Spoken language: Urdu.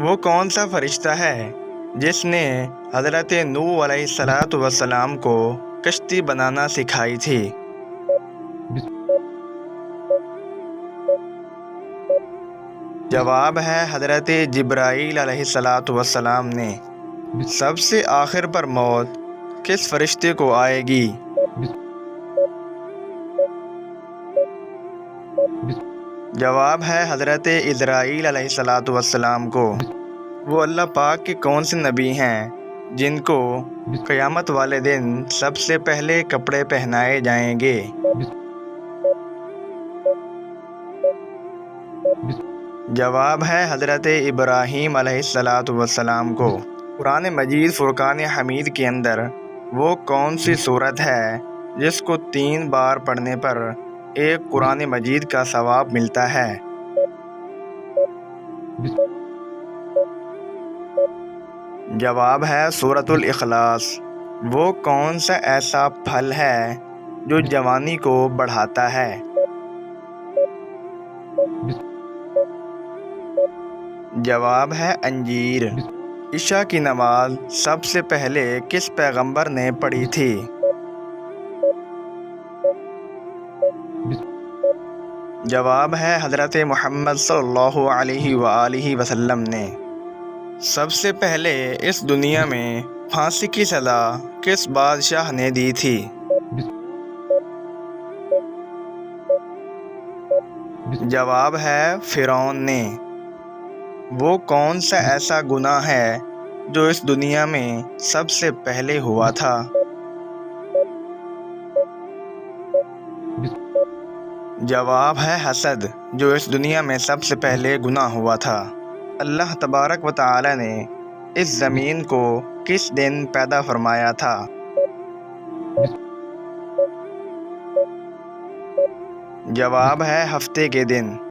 وہ کون سا فرشتہ ہے جس نے حضرت نوح علیہ السلام کو کشتی بنانا سکھائی تھی؟ جواب ہے حضرت جبرائیل علیہ السلام نے۔ سب سے آخر پر موت کس فرشتے کو آئے گی؟ جواب ہے حضرت اسرائیل علیہ السلام کو۔ وہ اللہ پاک کے کون سے نبی ہیں جن کو قیامت والے دن سب سے پہلے کپڑے پہنائے جائیں گے؟ جواب ہے حضرت ابراہیم علیہ السلام کو۔ قرآن مجید فرقان حمید کے اندر وہ کون سی سورت ہے جس کو 3 بار پڑھنے پر ایک قرآن مجید کا ثواب ملتا ہے؟ جواب ہے سورۃ الاخلاص۔ وہ کون سا ایسا پھل ہے جو جوانی کو بڑھاتا ہے؟ جواب ہے انجیر۔ عشاء کی نماز سب سے پہلے کس پیغمبر نے پڑھی تھی؟ جواب ہے حضرت محمد صلی اللہ علیہ وآلہ وسلم نے۔ سب سے پہلے اس دنیا میں پھانسی کی سزا کس بادشاہ نے دی تھی؟ جواب ہے فرعون نے۔ وہ کون سا ایسا گناہ ہے جو اس دنیا میں سب سے پہلے ہوا تھا؟ جواب ہے حسد، جو اس دنیا میں سب سے پہلے گناہ ہوا تھا۔ اللہ تبارک و تعالی نے اس زمین کو کس دن پیدا فرمایا تھا؟ جواب ہے ہفتے کے دن۔